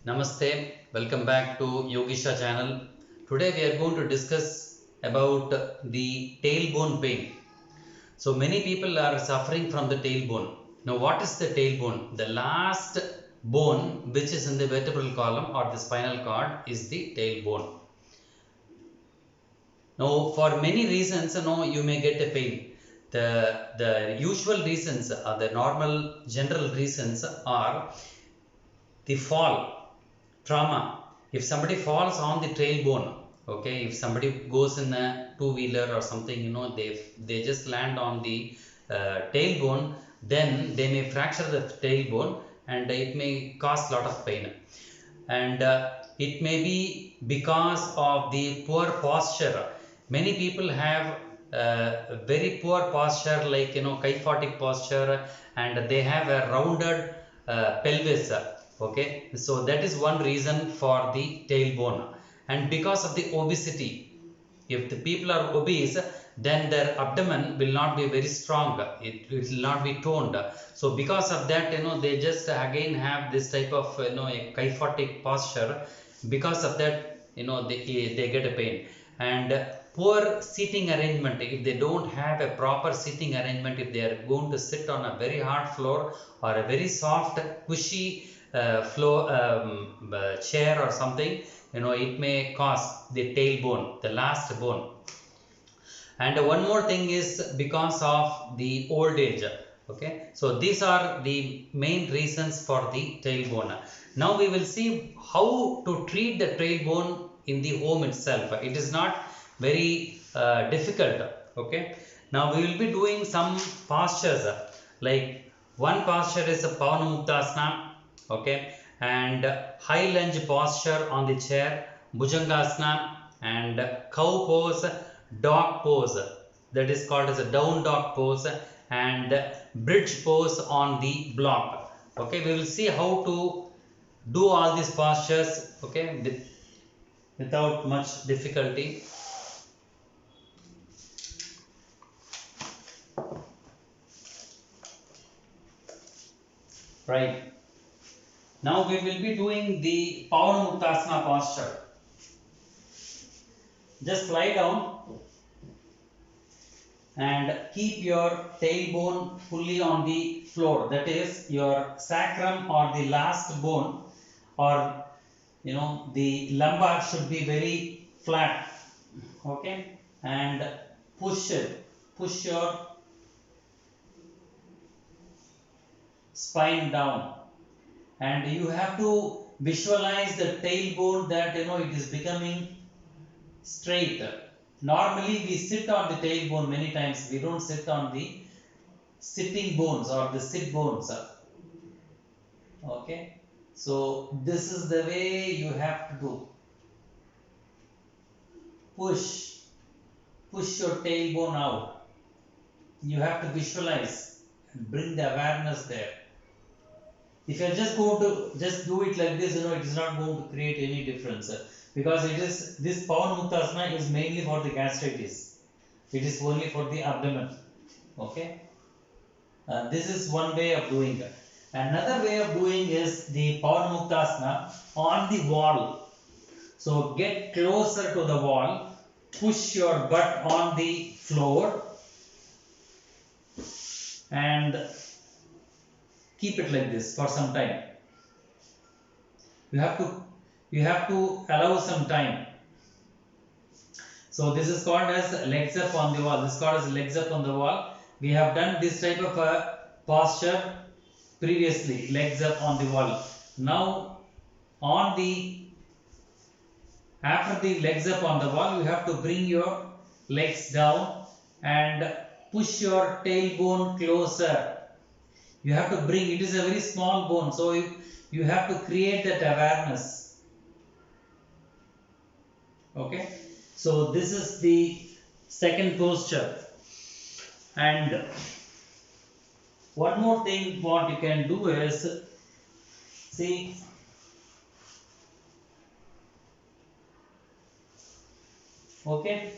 Namaste, welcome back to Yogisha channel. Today we are going to discuss about the tailbone pain. So many people are suffering from the tailbone. Now what is the tailbone? The last bone which is in the vertebral column or the spinal cord is the tailbone. Now for many reasons you may get a pain. The usual reasons or the normal general reasons are the fall, trauma. If somebody falls on the tailbone, okay, if somebody goes in a two-wheeler or something, they just land on the tailbone, then they may fracture the tailbone and it may cause a lot of pain. And it may be because of the poor posture. Many people have very poor posture, like kyphotic posture, and they have a rounded pelvis. Okay, so that is one reason for the tailbone. And because of the obesity, if the people are obese, then their abdomen will not be very strong, it will not be toned. So because of that, they just again have this type of a kyphotic posture. Because of that, they get a pain. And poor seating arrangement, if they don't have a proper seating arrangement, if they are going to sit on a very hard floor or a very soft cushy floor, chair or something, it may cause the tailbone, the last bone. And one more thing is because of the old age. Okay, so these are the main reasons for the tailbone. Now we will see how to treat the tailbone in the home itself. It is not very difficult. Okay, now we will be doing some postures, like one posture is a Pavana Muktasana. Okay, and high lunge posture on the chair, Bhujangasana, and cow pose, dog pose, that is called as a down dog pose, and bridge pose on the block. Okay, we will see how to do all these postures, okay, without much difficulty. Right, now we will be doing the Pavana Muktasana posture. Just lie down and keep your tailbone fully on the floor, that is your sacrum or the last bone, or the lumbar should be very flat. Okay, and push your spine down, and you have to visualize the tailbone that it is becoming straight. Normally we sit on the tailbone many times, we don't sit on the sitting bones or the sit bones. Okay, so this is the way you have to do. Push your tailbone out. You have to visualize and bring the awareness there. If you are just going to just do it like this, it is not going to create any difference, because it is, this Pavana Muktasana is mainly for the gastritis. It is only for the abdomen. Okay, this is one way of doing it. Another way of doing is the Pavana Muktasana on the wall. So get closer to the wall, push your butt on the floor and keep it like this for some time. You have to allow some time. So this is called as legs up on the wall. This is called as legs up on the wall. We have done this type of posture previously, legs up on the wall. Now after the legs up on the wall, you have to bring your legs down and push your tailbone closer. You have to bring, it is a very small bone, so you have to create that awareness. Okay, so this is the second posture. And one more thing what you can do is, see, okay,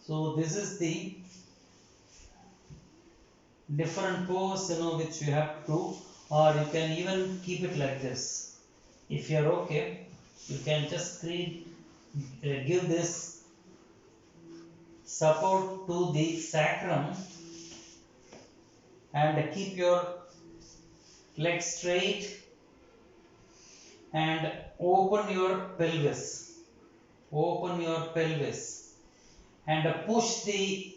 so this is the different pose, which you have to do, or you can even keep it like this. If you are okay, you can just give this support to the sacrum and keep your legs straight and open your pelvis. Open your pelvis and push the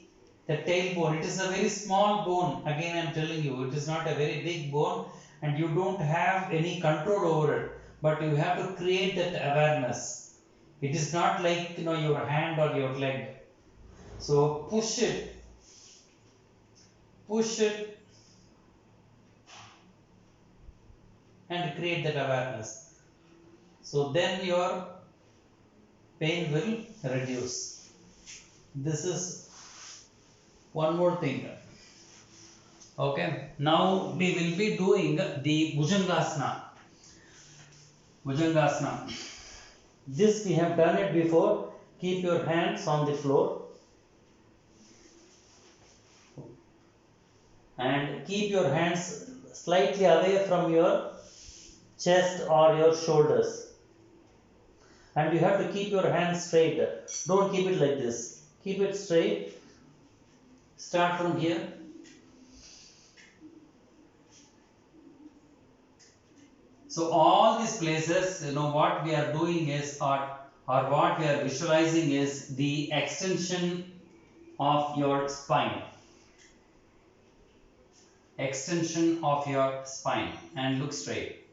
tailbone. It is a very small bone. Again, I am telling you, it is not a very big bone, and you don't have any control over it. But you have to create that awareness. It is not like your hand or your leg. So push it, and create that awareness. So then your pain will reduce. This is one more thing. Okay, now we will be doing the Bhujangasana. Bhujangasana. This we have done it before. Keep your hands on the floor and keep your hands slightly away from your chest or your shoulders. And you have to keep your hands straight. Don't keep it like this. Keep it straight. Start from here. So all these places, what we are doing is, or what we are visualizing is the extension of your spine. Extension of your spine, and look straight.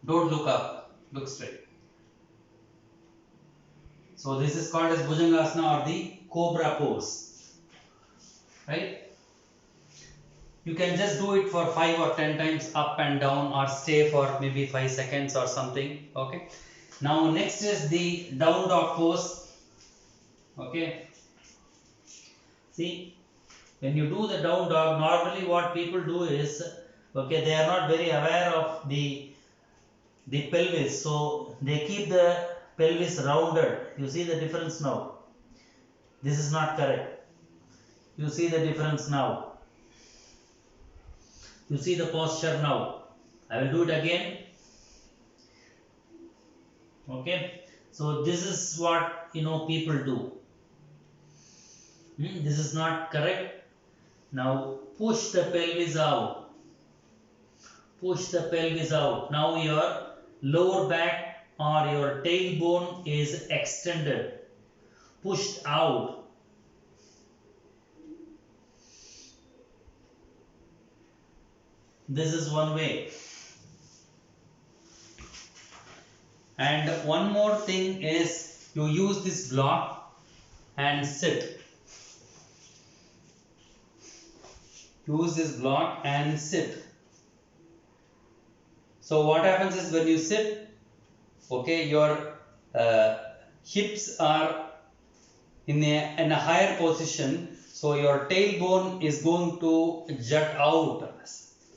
Don't look up, look straight. So this is called as Bhujangasana or the Cobra pose, right? You can just do it for 5 or 10 times up and down, or stay for maybe 5 seconds or something. Okay. Now next is the down dog pose. Okay. See, when you do the down dog, normally what people do is, okay, they are not very aware of the pelvis, so they keep the pelvis rounded. You see the difference now. This is not correct. You see the difference now. You see the posture now. I will do it again. Okay. So this is what people do. This is not correct. Now push the pelvis out. Push the pelvis out. Now your lower back or your tailbone is extended. Pushed out. This is one way. And one more thing is, you use this block and sit. Use this block and sit. So what happens is, when you sit, okay, your hips are in a higher position, so your tailbone is going to jut out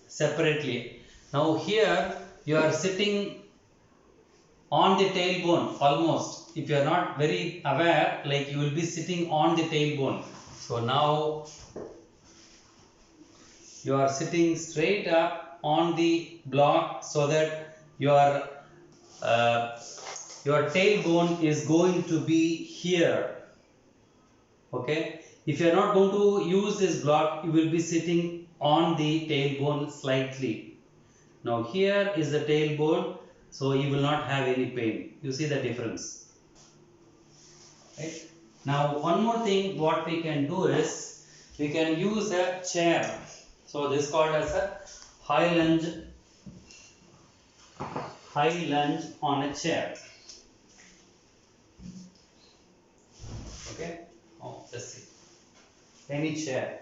separately. Now here you are sitting on the tailbone almost. If you are not very aware, like, you will be sitting on the tailbone. So now you are sitting straight up on the block, so that your tailbone is going to be here. Okay. If you are not going to use this block, you will be sitting on the tailbone slightly. Now here is the tailbone, so you will not have any pain. You see the difference, right? Now one more thing what we can do is, we can use a chair. So this is called as a high lunge on a chair. Okay. Oh, let's see. Any chair.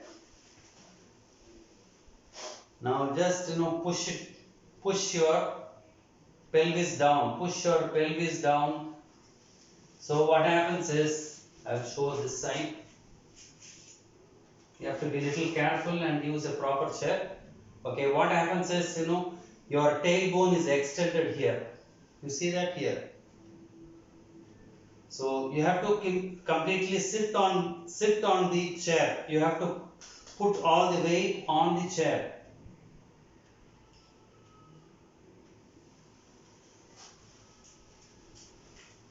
Now just push your pelvis down. Push your pelvis down. So what happens is, I will show this side. You have to be little careful and use a proper chair. Okay, what happens is, your tailbone is extended here. You see that here. So you have to completely sit on the chair. You have to put all the weight on the chair.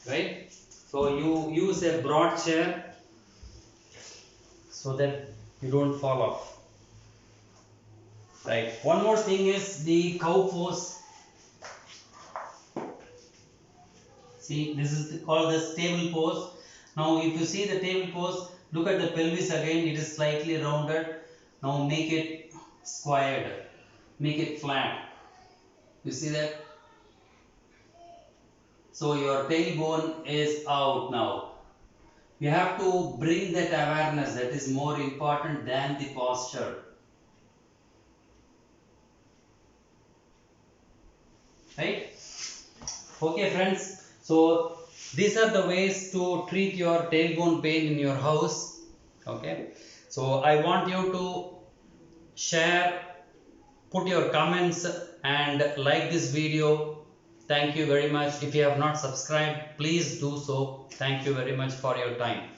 Right? So you use a broad chair so that you don't fall off. Right. One more thing is the cow pose. See, this is called the table pose. Now, if you see the table pose, look at the pelvis again. It is slightly rounded. Now, make it squared. Make it flat. You see that? So, your tailbone is out now. You have to bring that awareness. That is more important than the posture. Right? Okay, friends. So these are the ways to treat your tailbone pain in your house. Okay. So I want you to share, put your comments and like this video. Thank you very much. If you have not subscribed, please do so. Thank you very much for your time.